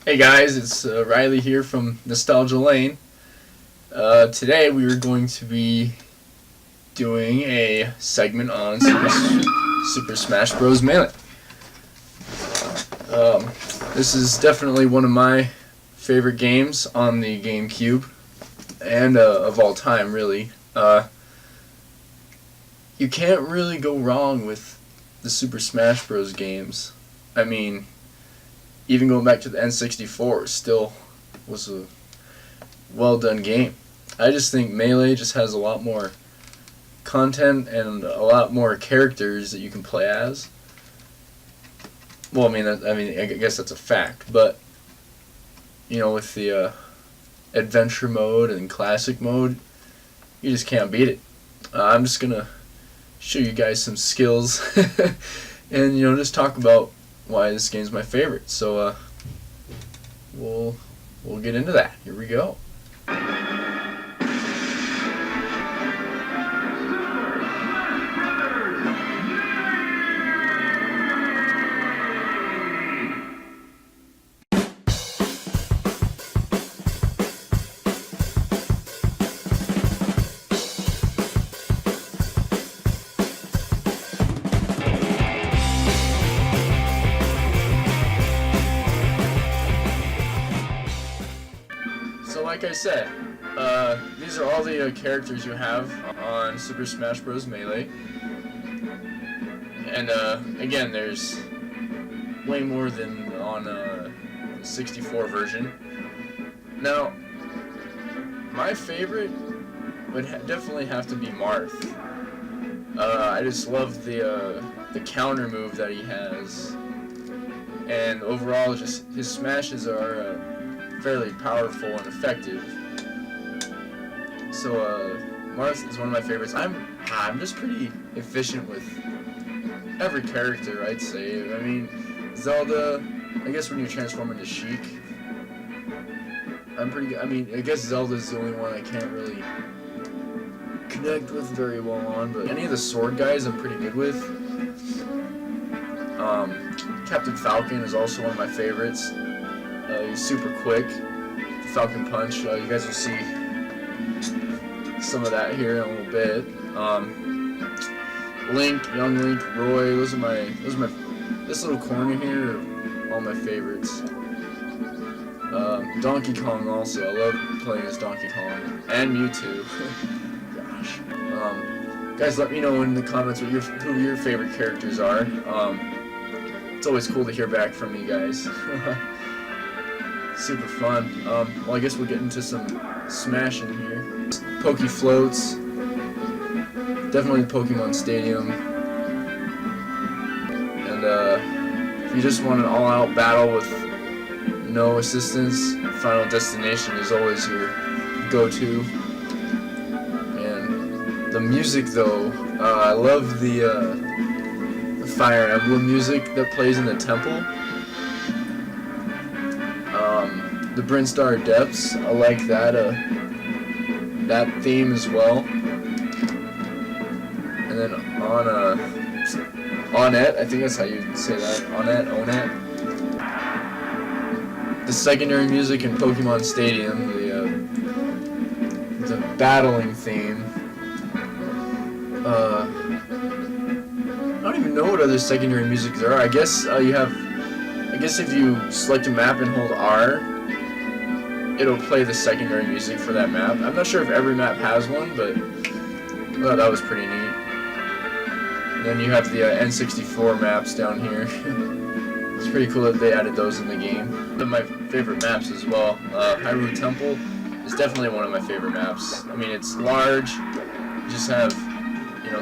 Hey guys, it's Riley here from Nostalgia Lane. Today we are going to be doing a segment on Super Smash Bros. Melee. Um, this is definitely one of my favorite games on the GameCube, and of all time, really. You can't really go wrong with the Super Smash Bros. Games. I mean, even going back to the N64, still was a well done game. I just think Melee just has a lot more content and a lot more characters that you can play as. Well, I guess that's a fact, but with the adventure mode and classic mode, you just can't beat it. I'm just gonna show you guys some skills and just talk about why this game's my favorite. So we'll get into that. Here we go. So like I said, these are all the characters you have on Super Smash Bros. Melee. And again, there's way more than on the 64 version. Now, my favorite would definitely have to be Marth. I just love the counter move that he has, and overall, just his smashes are fairly powerful and effective. So Marth is one of my favorites. I'm just pretty efficient with every character, I'd say. I mean, Zelda, I guess when you transform into Sheik, I'm pretty good. I mean, I guess Zelda's the only one I can't really connect with very well on, but any of the sword guys I'm pretty good with. Captain Falcon is also one of my favorites. He's super quick. The Falcon Punch. You guys will see some of that here in a little bit. Link, Young Link, Roy. Those are my. This little corner here are all my favorites. Donkey Kong also. I love playing as Donkey Kong and Mewtwo. Gosh. Guys, let me know in the comments who your favorite characters are. It's always cool to hear back from you guys. Super fun. Well, I guess we'll get into some smashing here. Poke Floats. Definitely Pokemon Stadium. And if you just want an all-out battle with no assistance, Final Destination is always your go-to. And the music, though, I love the Fire Emblem music that plays in the temple. The Brinstar Depths, I like that theme as well. And then Onett, I think that's how you say that. Onett. The secondary music in Pokemon Stadium, the battling theme. I don't even know what other secondary music there are. I guess if you select a map and hold R, it'll play the secondary music for that map. I'm not sure if every map has one, but I thought that was pretty neat. And then you have the N64 maps down here. It's pretty cool that they added those in the game. One of my favorite maps as well. Hyrule Temple is definitely one of my favorite maps. I mean, it's large. You just have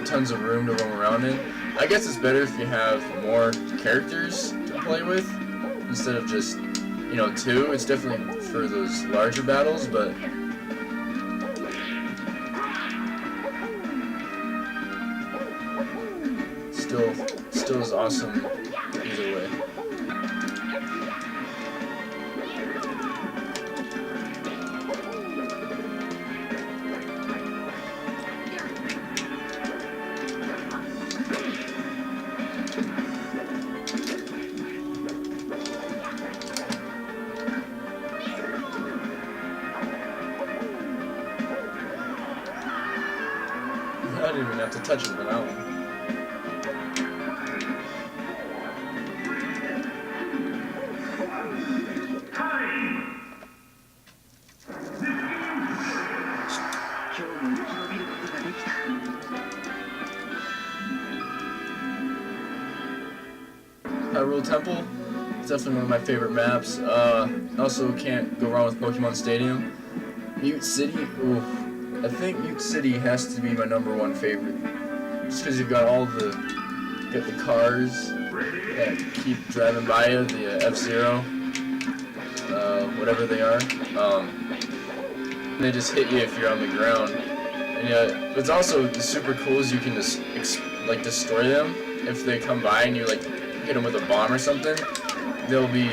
tons of room to roam around in. I guess it's better if you have more characters to play with instead of just two. It's definitely for those larger battles, but still is awesome either way. have to touch it for that one. Hyrule Temple, it's definitely one of my favorite maps. Also can't go wrong with Pokemon Stadium. Mute City, oof. I think Mute City has to be my #1 favorite. Just because you've got the cars that keep driving by you, the F-Zero, whatever they are. They just hit you if you're on the ground. And yeah, what's also super cool is you can just like destroy them if they come by and you like hit them with a bomb or something. They'll be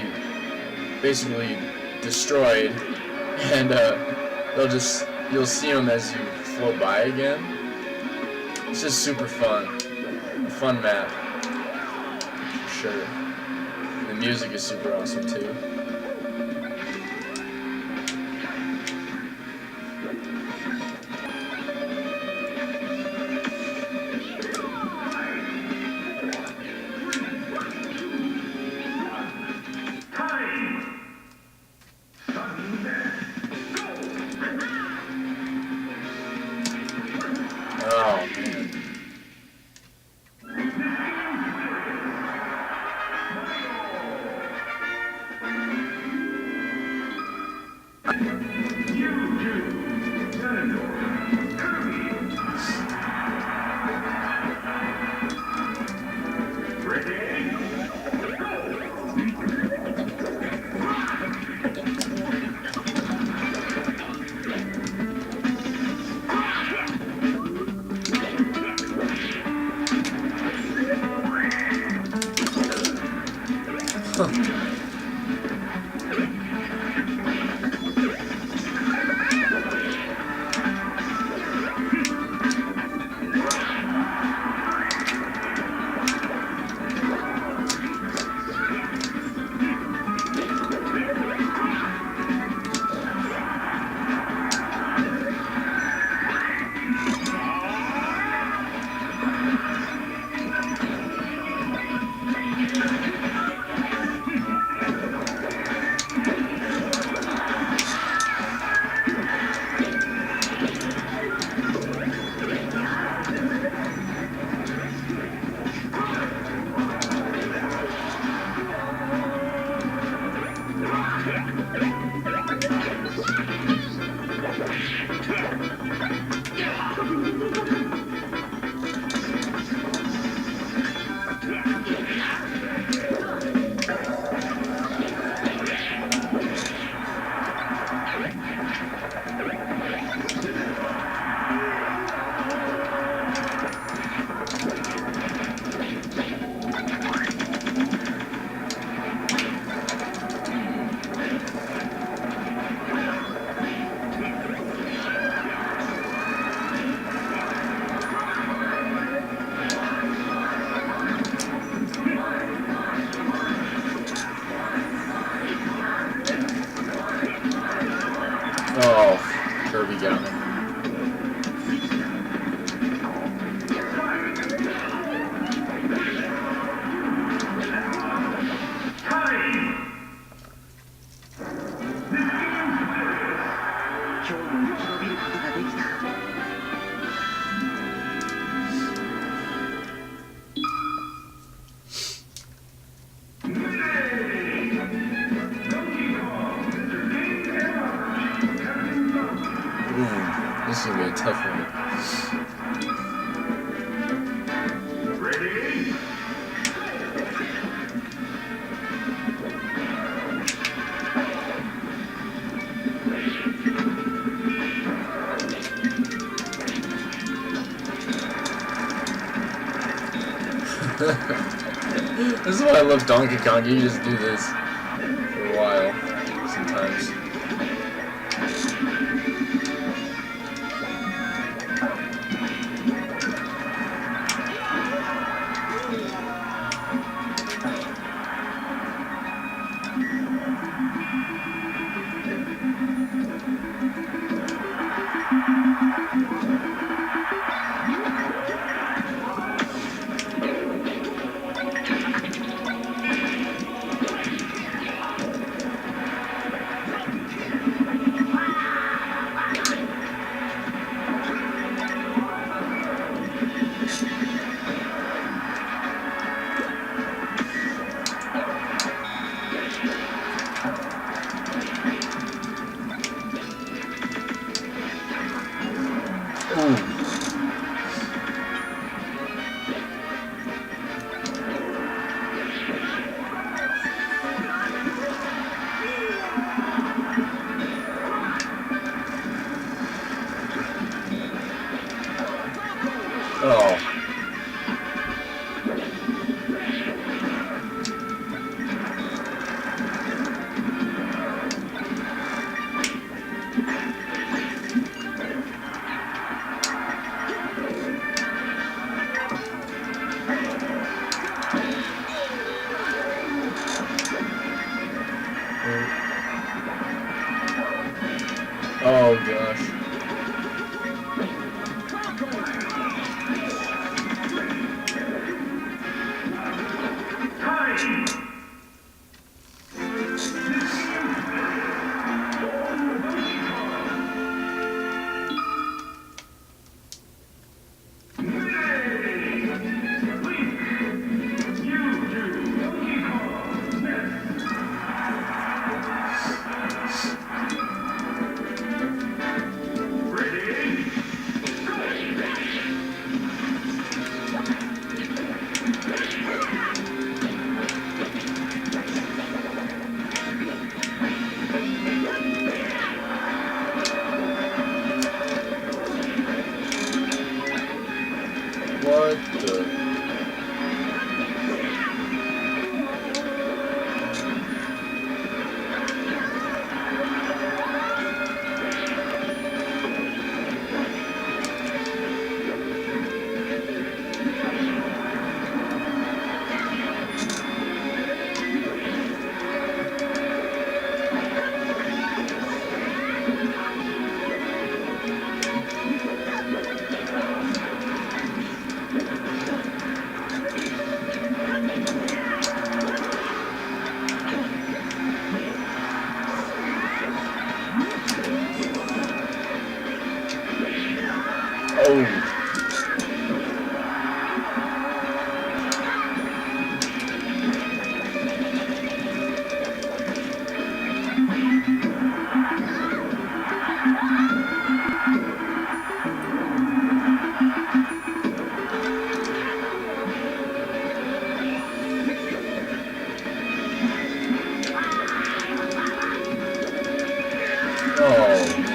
basically destroyed, and you'll see them as you float by again. It's just super fun. A fun map, for sure. The music is super awesome too. Oh, man. Oh, Kirby got me. This is gonna be a tough one. Ready? This is why I love Donkey Kong. You just do this for a while sometimes. gosh. What the? Oh. Oh, man.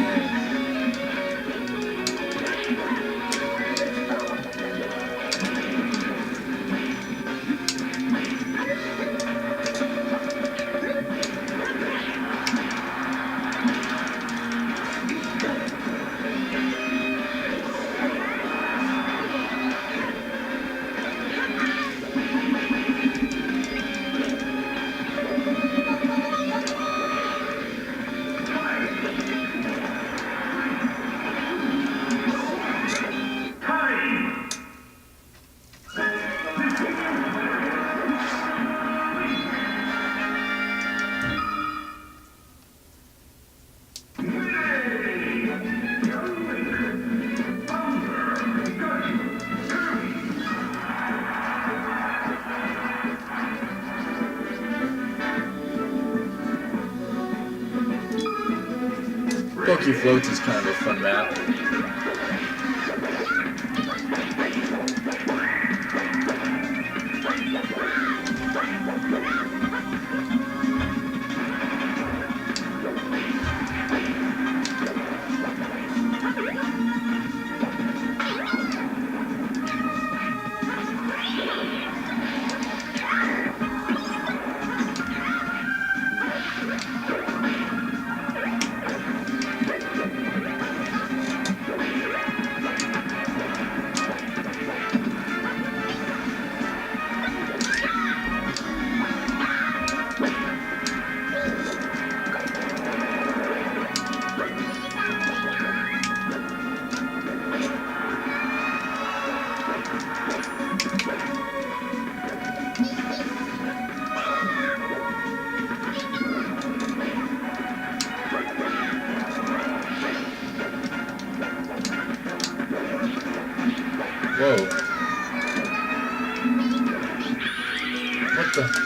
Pokey Floats is kind of a fun map. Whoa. What the?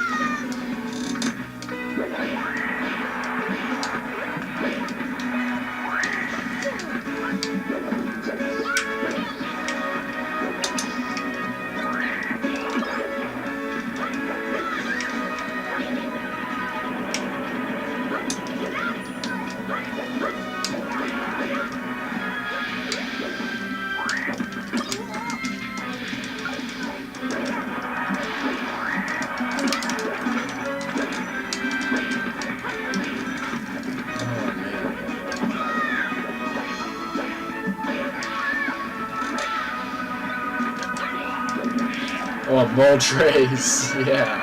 Oh, ball trays, yeah.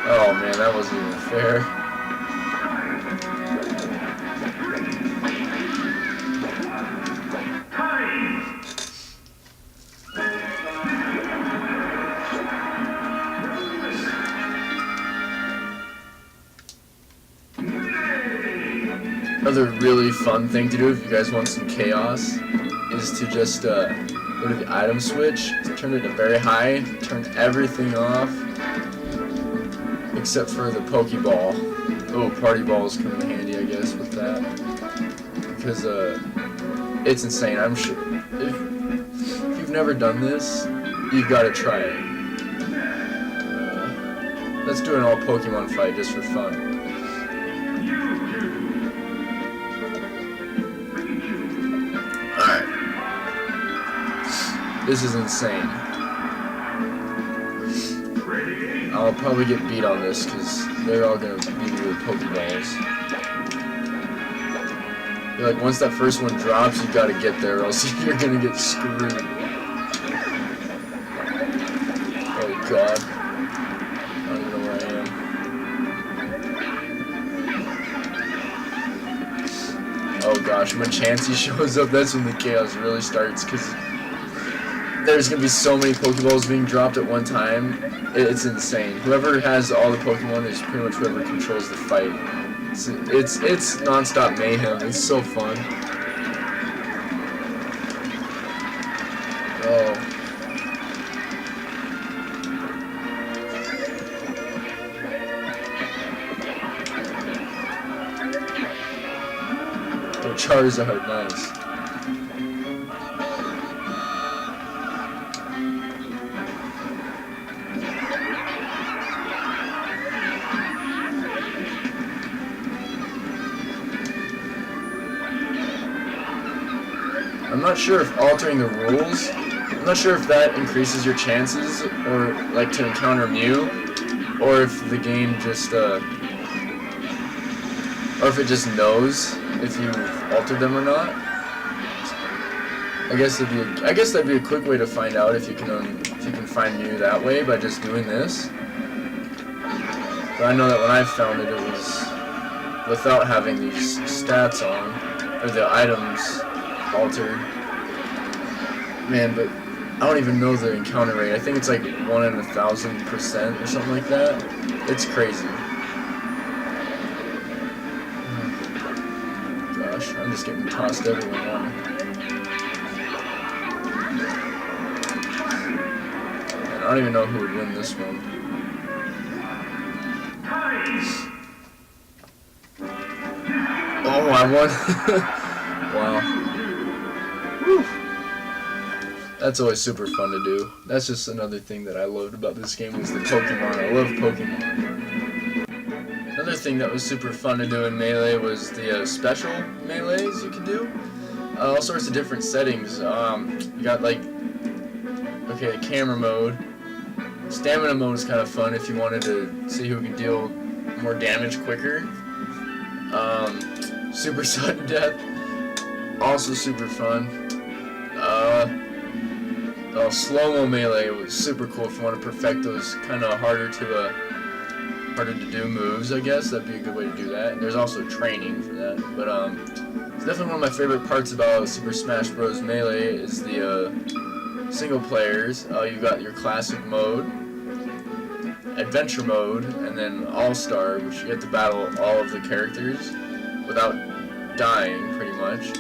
Oh man, that wasn't even fair. Another really fun thing to do if you guys want some chaos is to just go to the item switch, turn it to very high, turn everything off except for the Pokeball. Oh, Party Balls come in handy, I guess, with that, because it's insane. I'm sure if you've never done this, you've got to try it. Let's do an all Pokemon fight just for fun. Alright. This is insane. I'll probably get beat on this because they're all gonna beat me with Pokeballs. You're like, once that first one drops, you gotta get there or else you're gonna get screwed. Oh god. I don't even know where I am. Oh gosh, when Chansey shows up, that's when the chaos really starts, because there's gonna be so many Pokeballs being dropped at one time. It's insane. Whoever has all the Pokemon is pretty much whoever controls the fight. It's non-stop mayhem. It's so fun. Oh. Oh, Charizard, nice. I'm not sure if altering the rules, I'm not sure if that increases your chances, or like to encounter Mew, or if the game just, or if it just knows if you altered them or not. I guess that'd be a quick way to find out if you can find Mew that way by just doing this. But I know that when I found it, it was without having these stats on, or the items altered. Man, but I don't even know the encounter rate. I think it's like 1 in 1,000% or something like that. It's crazy. Gosh, I'm just getting tossed everywhere now. And I don't even know who would win this one. Oh, I won. Wow. Whew. That's always super fun to do. That's just another thing that I loved about this game was the Pokemon. I love Pokemon. Another thing that was super fun to do in Melee was the special Melees you could do. All sorts of different settings. You got like, okay, camera mode. Stamina mode is kind of fun if you wanted to see who can deal more damage quicker. Super sudden death. Also super fun. Slow-mo melee was super cool if you want to perfect those kind of harder to do moves, I guess. That'd be a good way to do that. There's also training for that. But it's definitely one of my favorite parts about Super Smash Bros. Melee is the single players. You've got your classic mode, adventure mode, and then All-Star, which you get to battle all of the characters without dying, pretty much.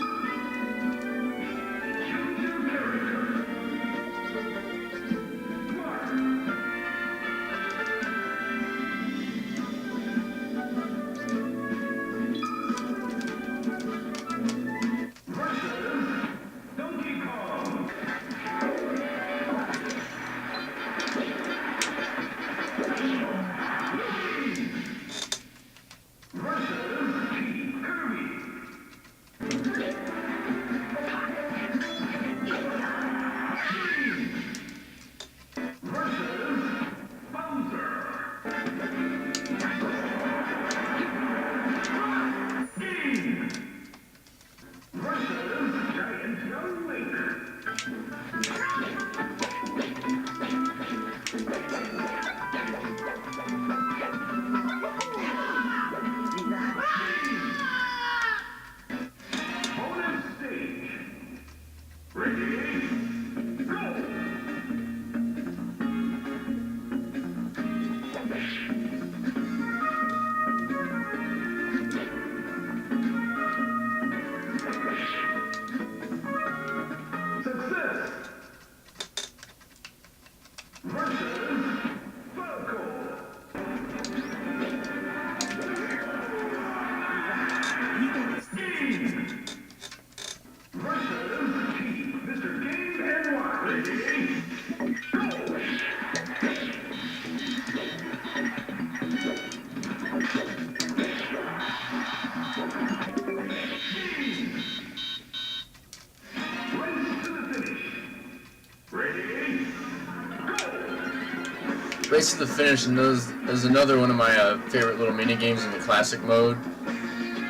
Race to the finish, and those is another one of my favorite little mini games in the classic mode.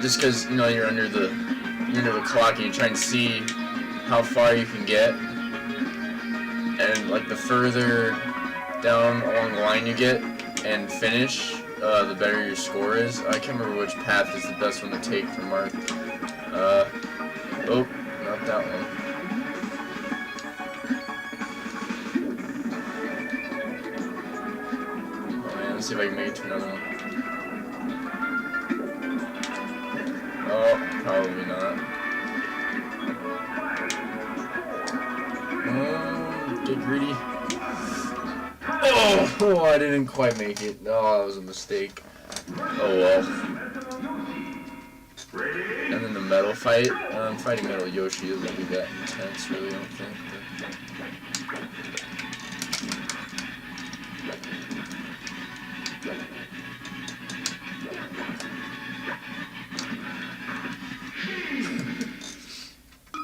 Just because you're under the clock and you try and see how far you can get, and like the further down along the line you get and finish, the better your score is. I can't remember which path is the best one to take from Mark. Oh, not that one. Let's see if I can make it to another one. Oh, probably not. Get greedy. Oh, I didn't quite make it. Oh, that was a mistake. Oh well. And then the metal fight. Fighting Metal Yoshi isn't really that intense, really, I don't think.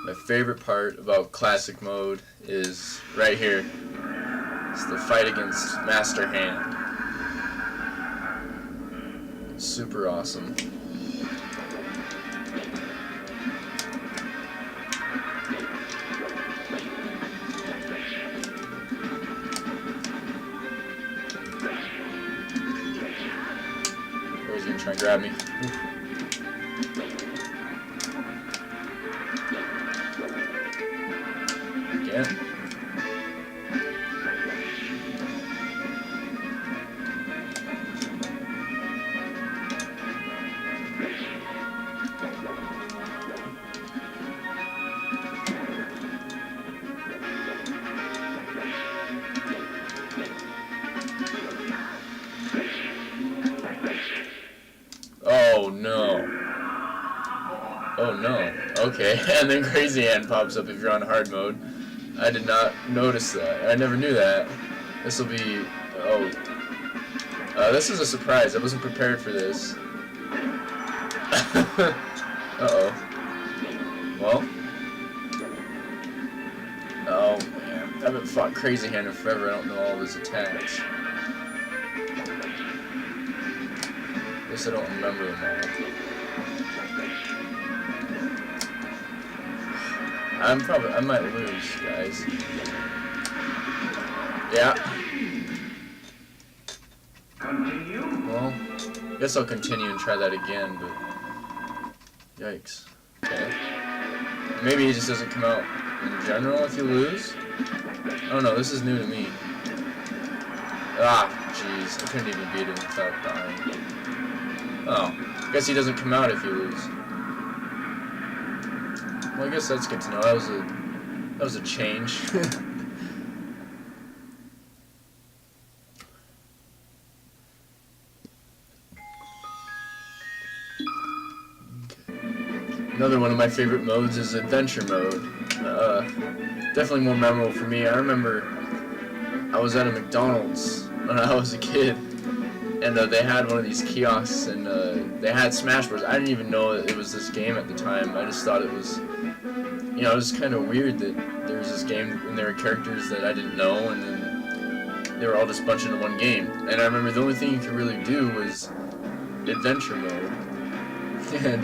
My favorite part about classic mode is right here. It's the fight against Master Hand. It's super awesome. He's gonna try and grab me. Again. Oh no. Oh no. Okay, and then Crazy Hand pops up if you're on hard mode. I did not notice that. I never knew that. This will be... oh. This is a surprise. I wasn't prepared for this. Uh-oh. Well. Oh man. I haven't fought Crazy Hand in forever. I don't know all of his attacks. Guess I don't remember them all. I might lose, guys. Yeah. Continue? Well, guess I'll continue and try that again, but... yikes. Okay. Maybe it just doesn't come out in general if you lose? Oh no, this is new to me. Ah, jeez. I couldn't even beat him without dying. Oh, guess he doesn't come out if you lose. Well, I guess that's good to know. That was a change. Another one of my favorite modes is adventure mode. Definitely more memorable for me. I remember I was at a McDonald's when I was a kid, and they had one of these kiosks, and they had Smash Bros. I didn't even know it was this game at the time. I just thought it was, it was kind of weird that there was this game and there were characters that I didn't know, and then they were all just bunched into one game. And I remember the only thing you could really do was adventure mode. And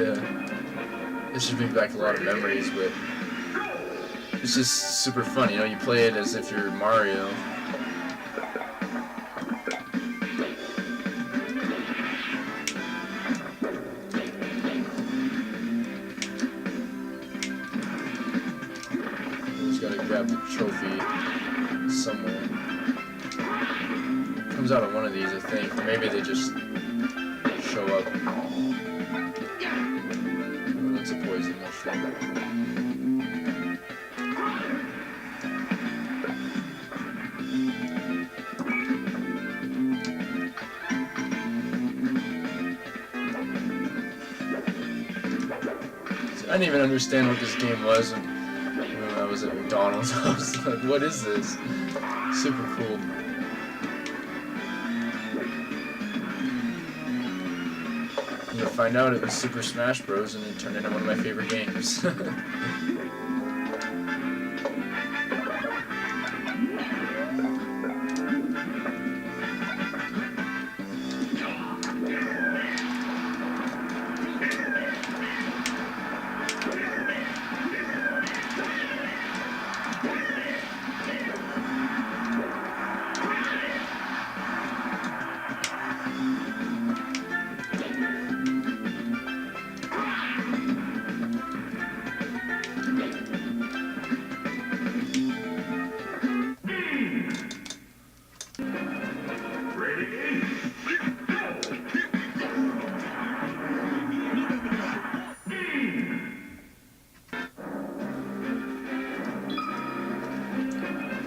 this should bring back a lot of memories, but it's just super fun. You play it as if you're Mario. Grab the trophy somewhere. Comes out of one of these, I think. Or maybe they just show up. Oh, that's a poison mushroom. I didn't even understand what this game was. When I was at McDonald's, I was like, what is this? Super cool. I'm gonna find out it was Super Smash Bros. And it turned into one of my favorite games.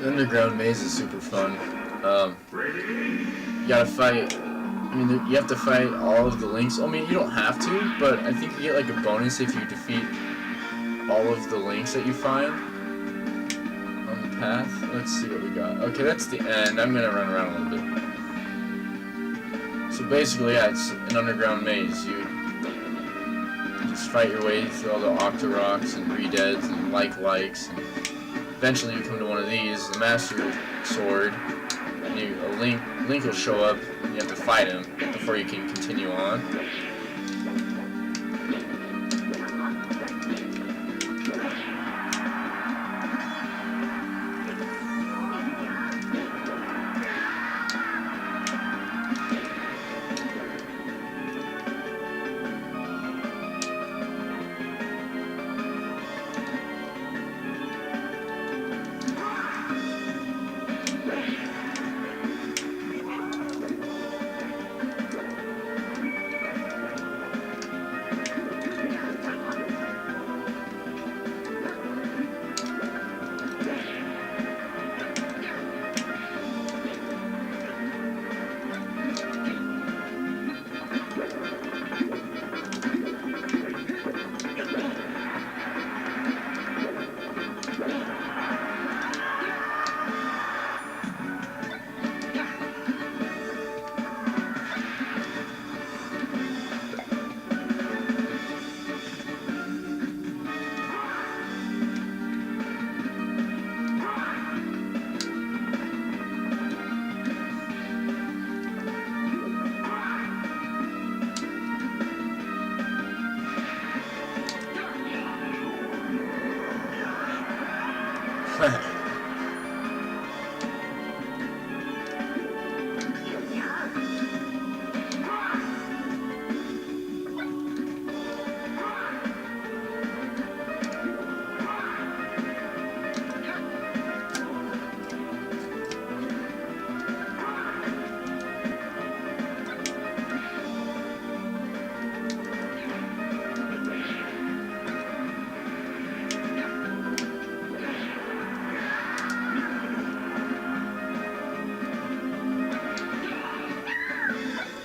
The underground maze is super fun. You gotta fight. I mean, you have to fight all of the links. I mean, you don't have to, but I think you get like a bonus if you defeat all of the links that you find on the path. Let's see what we got. Okay, that's the end. I'm gonna run around a little bit. So basically, yeah, it's an underground maze. You just fight your way through all the Octoroks and Redeads and likes, and eventually you come to one of these, the Master Sword, and a Link will show up, and you have to fight him before you can continue on.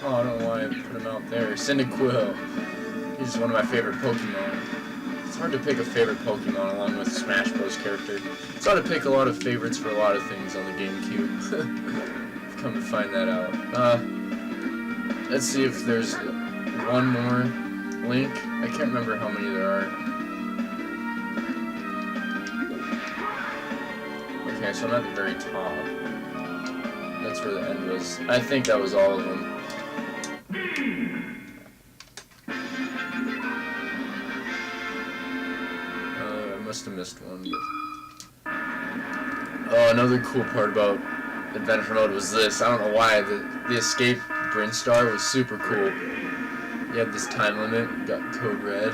Oh, I don't know why I put him out there. Cyndaquil. He's one of my favorite Pokemon. It's hard to pick a favorite Pokemon along with Smash Bros. Character. It's hard to pick a lot of favorites for a lot of things on the GameCube. I've come to find that out. Let's see if there's one more Link. I can't remember how many there are. Okay, so I'm at the very top. That's where the end was. I think that was all of them. I must have missed one. But... Oh, another cool part about Adventure Mode was this. I don't know why. The escape Brinstar was super cool. You had this time limit. You got Code Red.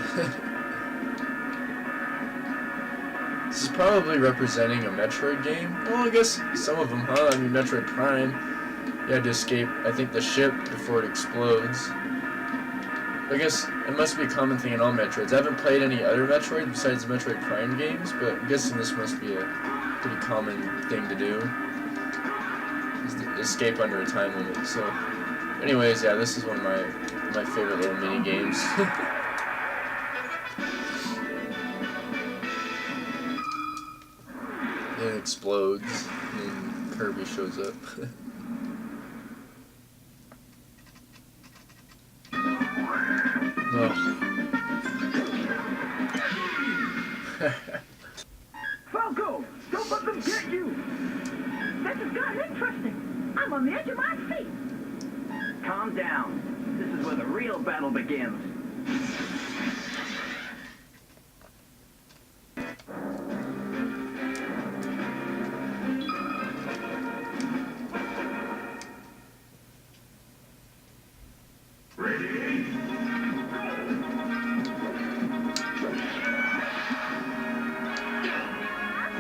This is probably representing a Metroid game. Well, I guess some of them, huh? I mean, Metroid Prime. You had to escape, I think, the ship before it explodes. I guess it must be a common thing in all Metroids. I haven't played any other Metroid besides the Metroid Prime games, but I'm guessing this must be a pretty common thing to do. Is to escape under a time limit. So, anyways, yeah, this is one of my favorite little mini games. It explodes, and Kirby shows up. Falco, don't let them get you! This has gotten interesting. I'm on the edge of my seat. Calm down. This is where the real battle begins.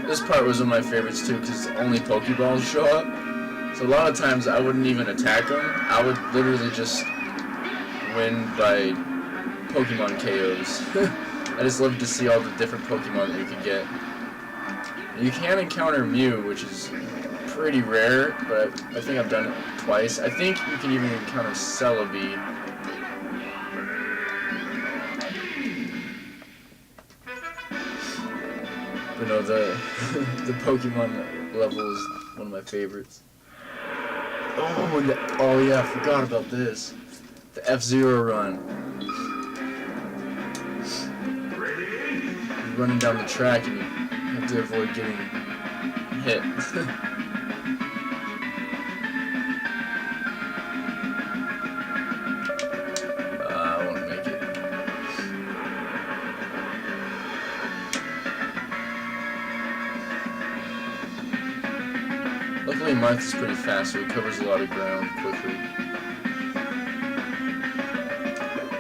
This part was one of my favorites too, because only Pokeballs show up. So So a lot of times I wouldn't even attack them. I would literally just win by Pokemon KOs. I just love to see all the different Pokemon that you can get. You can encounter Mew, which is pretty rare, but I think I've done it twice. I think you can even encounter Celebi. But no, the Pokemon level is one of my favorites. Oh, and oh yeah, I forgot about this. The F-Zero run. You're running down the track and you have to avoid getting hit. I won't make it. Luckily, Martha's pretty fast, so he covers a lot of ground quickly.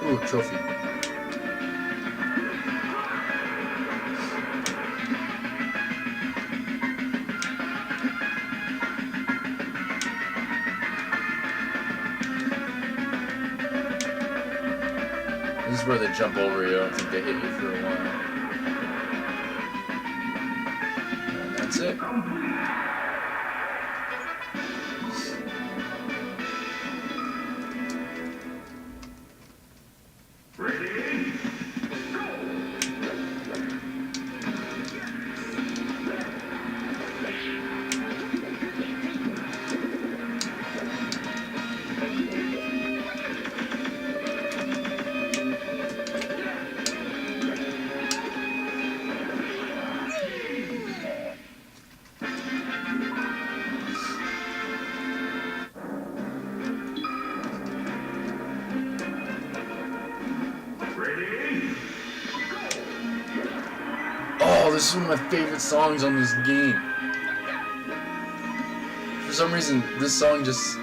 Ooh, trophy. This is where they jump over you. I don't think they hit you for a while. And that's it. Oh, this is one of my favorite songs on this game. For some reason, this song just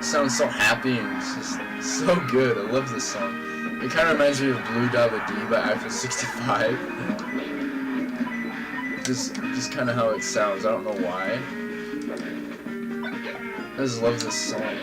sounds so happy and it's just so good. I love this song. It kind of reminds me of Blue Dollar D by Eiffel 65. Just kind of how it sounds. I don't know why. I just love this song.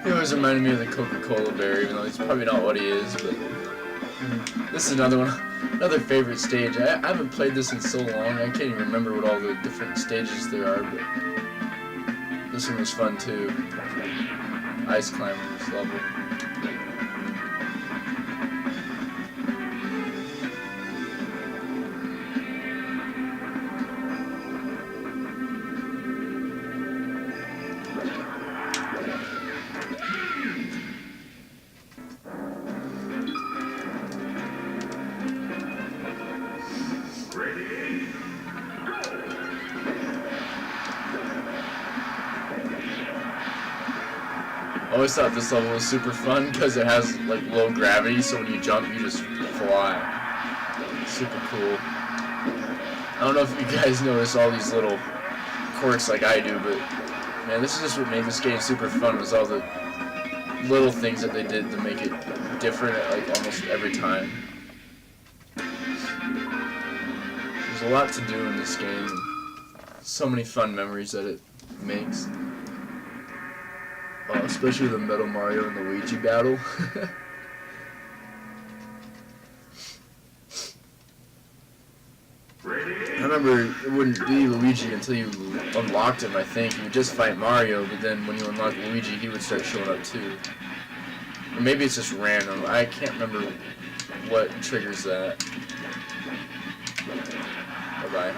He always reminded me of the Coca-Cola bear, even though he's probably not what he is, but this is another one, another favorite stage. I haven't played this in so long, I can't even remember what all the different stages there are, but this one was fun too. Ice climbing this level. I always thought this level was super fun because it has like low gravity, so when you jump you just fly. Super cool. I don't know if you guys notice all these little quirks like I do, but man, this is just what made this game super fun, was all the little things that they did to make it different at like almost every time. There's a lot to do in this game, and so many fun memories that it makes. Especially the Metal Mario and the Luigi battle. I remember it wouldn't be Luigi until you unlocked him, I think. You would just fight Mario, but then when you unlocked Luigi, he would start showing up too. Or maybe it's just random. I can't remember what triggers that. Bye-bye.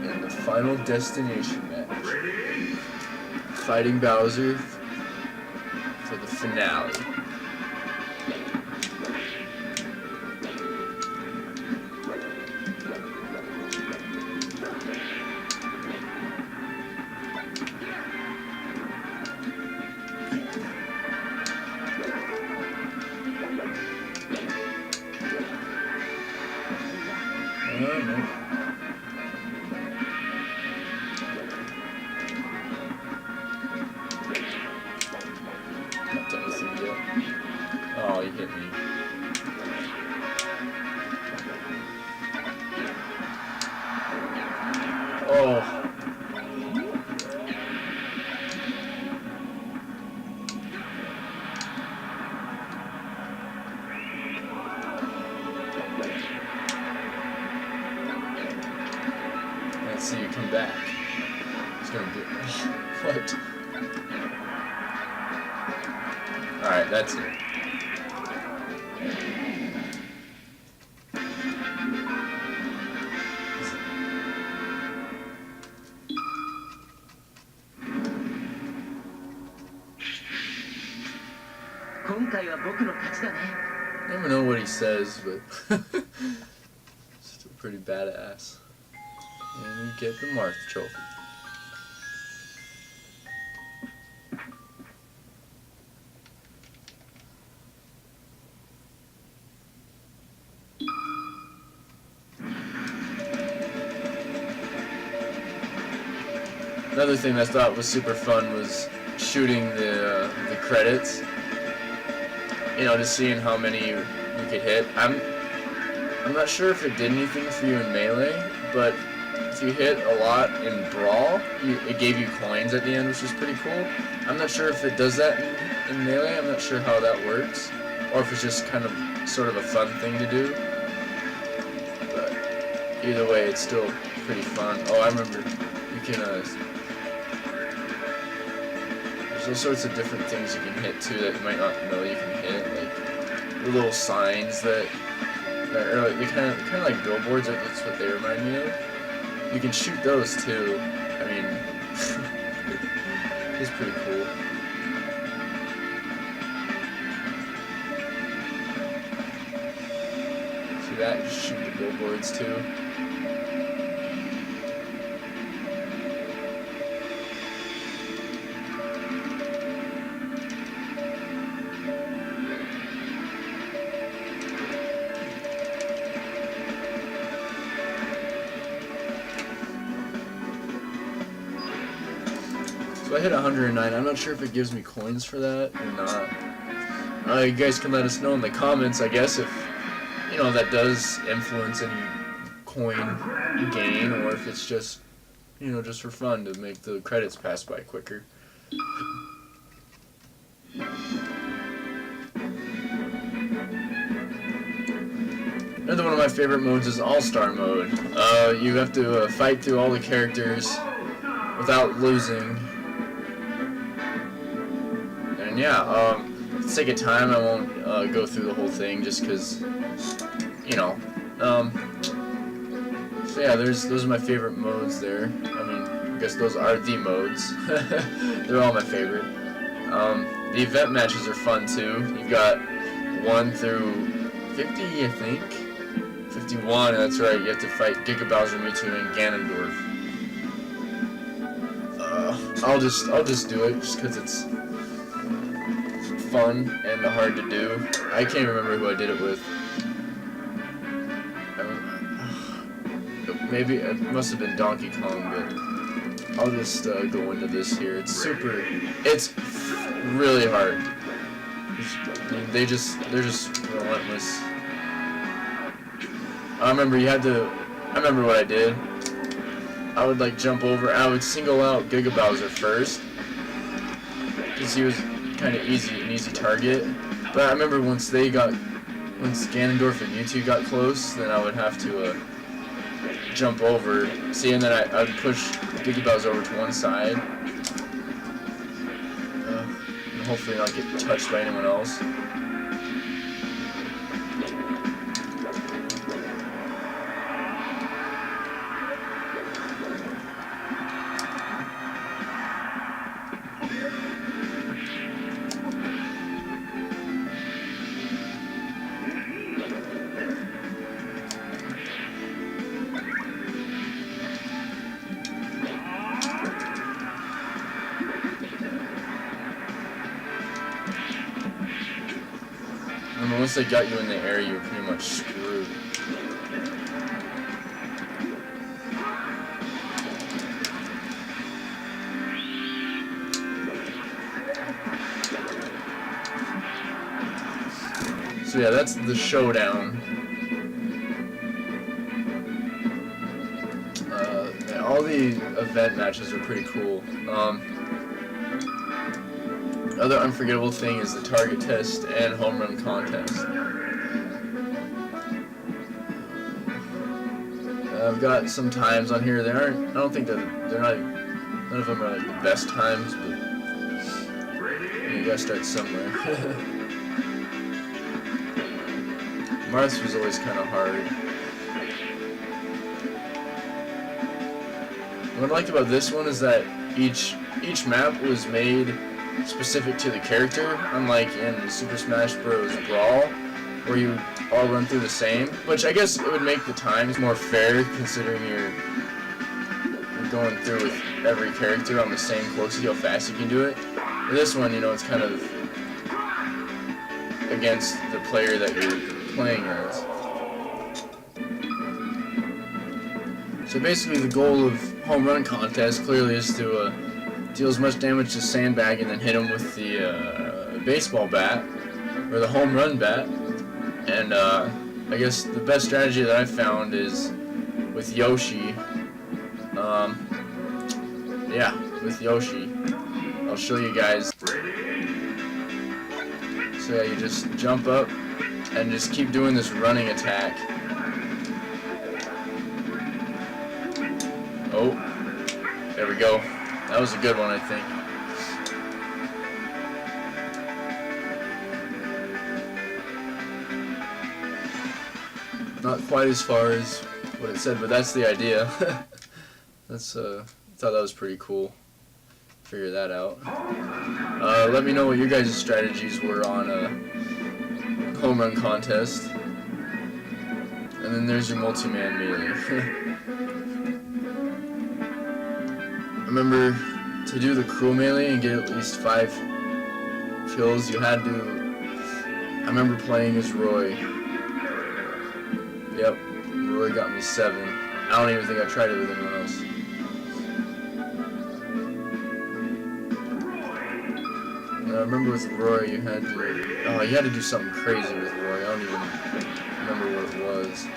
And the final destination match. Fighting Bowser for the finale. Oh, you hit me. Oh. Let's see you come back. It's gonna be... What? Alright, that's it. Never know what he says, but still pretty badass. And you get the Marth trophy. Another thing I thought was super fun was shooting the credits. You know, just seeing how many you could hit. I'm not sure if it did anything for you in Melee, but if you hit a lot in Brawl, it gave you coins at the end, which was pretty cool. I'm not sure if it does that in Melee. I'm not sure how that works, or if it's just kind of sort of a fun thing to do. But either way, it's still pretty fun. Oh, I remember you can. There's all sorts of different things you can hit too that you might not know you can hit, like the little signs that are like, they kind of like billboards. That's what they remind me of. You can shoot those too. I mean, it's pretty cool. See that? You shoot the billboards too. So I hit 109. I'm not sure if it gives me coins for that or not. You guys can let us know in the comments, I guess, if you know that does influence any coin gain, or if it's just, you know, just for fun to make the credits pass by quicker. Another one of my favorite modes is All-Star mode. You have to fight through all the characters without losing. And yeah, for the sake of time, I won't go through the whole thing just because, you know. So yeah, those are my favorite modes there. I mean, I guess those are the modes. They're all my favorite. The event matches are fun too. You've got 1 through 50, I think. 51, that's right. You have to fight Giga Bowser, Mewtwo, and Ganondorf. I'll just do it just because it's fun and hard to do. I can't remember who I did it with. Maybe it must have been Donkey Kong, but I'll just go into this here. It's really hard. They're just relentless. I remember what I did. I would like jump over. I would single out Giga Bowser first, because he was kind of an easy target. But I remember once Ganondorf and Mewtwo got close, then I would have to jump over. See, and then I would push Giga Bowser over to one side, and hopefully not get touched by anyone else. And once they got you in the air, you were pretty much screwed. So yeah, that's the showdown. All the event matches are pretty cool. Other unforgettable thing is the target test and home run contest. I've got some times on here. I don't think that none of them are like the best times, but you gotta start somewhere. Marth was always kind of hard. What I liked about this one is that each map was made specific to the character, unlike in Super Smash Bros. Brawl, where you all run through the same, which I guess it would make the times more fair, considering you're going through with every character on the same course, see how fast you can do it. With this one, you know, it's kind of against the player that you're playing as. So basically the goal of home run contest clearly is to deal as much damage to Sandbag and then hit him with the baseball bat, or the home run bat. And I guess the best strategy that I've found is with Yoshi. Yeah, with Yoshi. I'll show you guys. So yeah, you just jump up and just keep doing this running attack. Oh, there we go. That was a good one, I think. Not quite as far as what it said, but that's the idea. That's I thought that was pretty cool. Figure that out. Let me know what your guys' strategies were on a home run contest. And then there's your multi-man melee. Remember, to do the cruel melee and get at least 5 kills, you had to... I remember playing as Roy. Yep, Roy got me 7. I don't even think I tried it with anyone else. I remember with Roy, you had to do something crazy with Roy. I don't even remember what it was.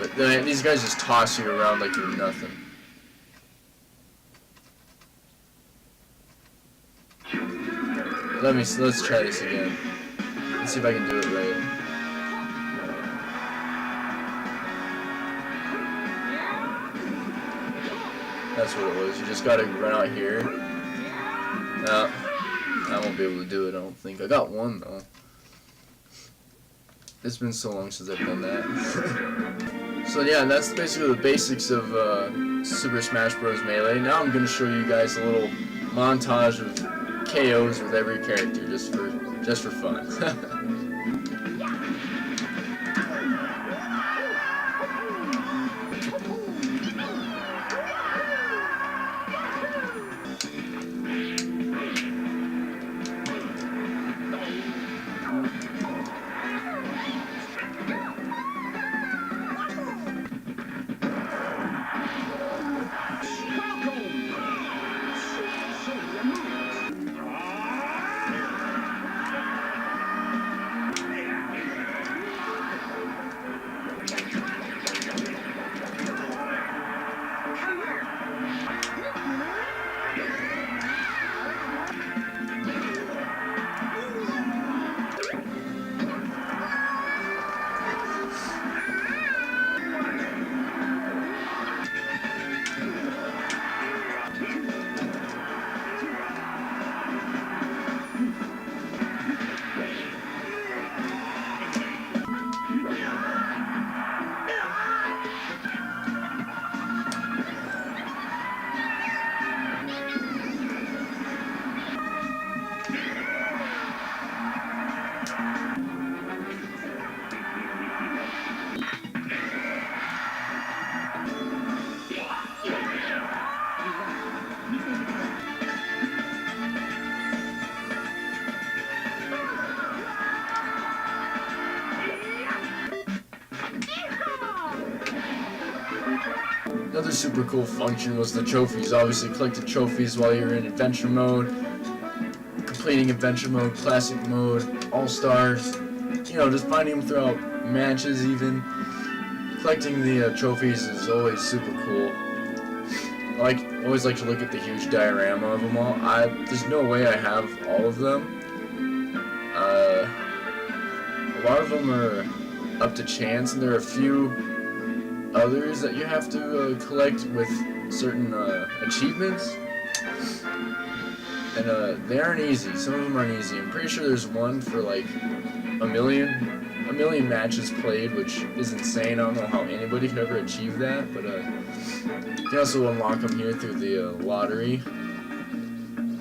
But then these guys just toss you around like you're nothing. Let's try this again. Let's see if I can do it right. That's what it was. You just gotta run out here. No, I won't be able to do it, I don't think. I got one though. It's been so long since I've done that. So yeah, that's basically the basics of Super Smash Bros. Melee. Now I'm gonna show you guys a little montage of KOs with every character, just for fun. super cool function was the trophies. Obviously, collecting trophies while you're in adventure mode, completing adventure mode, classic mode, all stars. You know, just finding them throughout matches. Even collecting the trophies is always super cool. I always like to look at the huge diorama of them all. There's no way I have all of them. A lot of them are up to chance, and there are a few others that you have to collect with certain achievements. And they aren't easy. Some of them aren't easy. I'm pretty sure there's one for like a million matches played, which is insane. I don't know how anybody could ever achieve that, but you can also unlock them here through the lottery.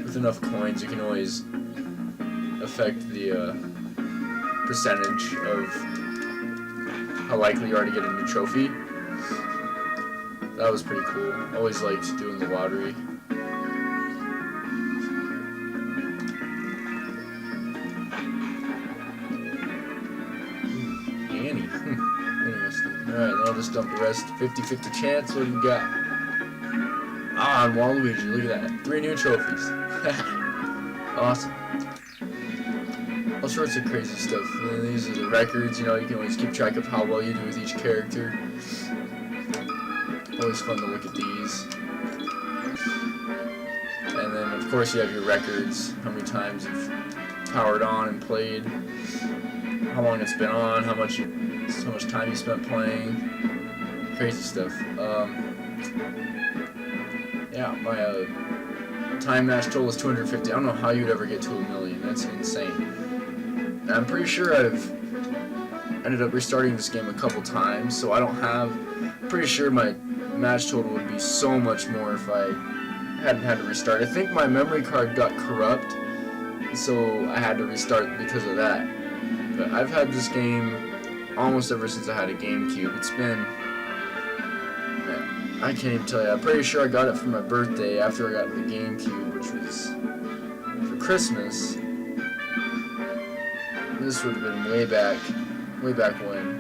With enough coins, you can always affect the percentage of how likely you are to get a new trophy. That was pretty cool. Always liked doing the lottery. Annie. Interesting. Alright, then I'll just dump the rest. 50-50 chance. What do we got? Ah, and Waluigi. Look at that. 3 new trophies. Awesome. All sorts of crazy stuff. And these are the records. You know, you can always keep track of how well you do with each character. Always fun to look at these. And then, of course, you have your records. How many times you've powered on and played. How long it's been on. How much time you spent playing. Crazy stuff. Yeah, my time match total is 250. I don't know how you'd ever get to 1,000,000. That's insane. And I'm pretty sure I've ended up restarting this game a couple times, so I don't have. I'm pretty sure my match total would be so much more if I hadn't had to restart. I think my memory card got corrupt, so I had to restart because of that. But I've had this game almost ever since I had a GameCube. It's been, man, I can't even tell you. I'm pretty sure I got it for my birthday after I got the GameCube, which was for Christmas. This would have been way back when.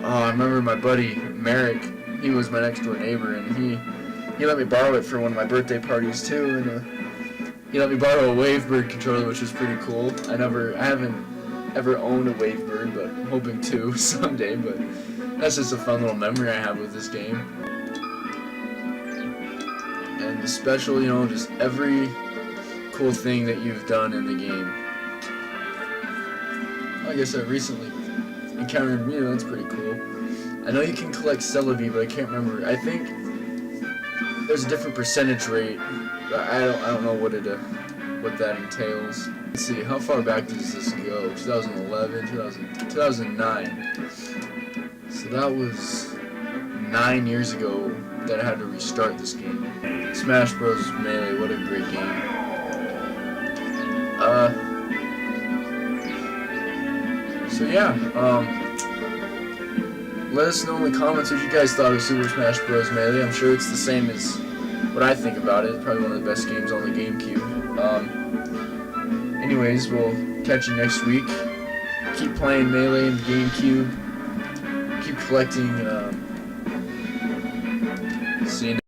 Oh, I remember my buddy Merrick. He was my next door neighbor, and he let me borrow it for one of my birthday parties too. And he let me borrow a Wavebird controller, which was pretty cool. I haven't ever owned a Wavebird, but I'm hoping to someday. But that's just a fun little memory I have with this game. And the special, you know, just every cool thing that you've done in the game. I guess I recently encountered Mew. That's pretty cool. I know you can collect Celebi, but I can't remember. I think there's a different percentage rate. But I don't know what that entails. Let's see, how far back does this go? 2011, 2009. So that was 9 years ago that I had to restart this game. Smash Bros. Melee, what a great game. So yeah, let us know in the comments what you guys thought of Super Smash Bros. Melee. I'm sure it's the same as what I think about it. It's probably one of the best games on the GameCube. Anyways, we'll catch you next week. Keep playing Melee and GameCube. Keep collecting. See you next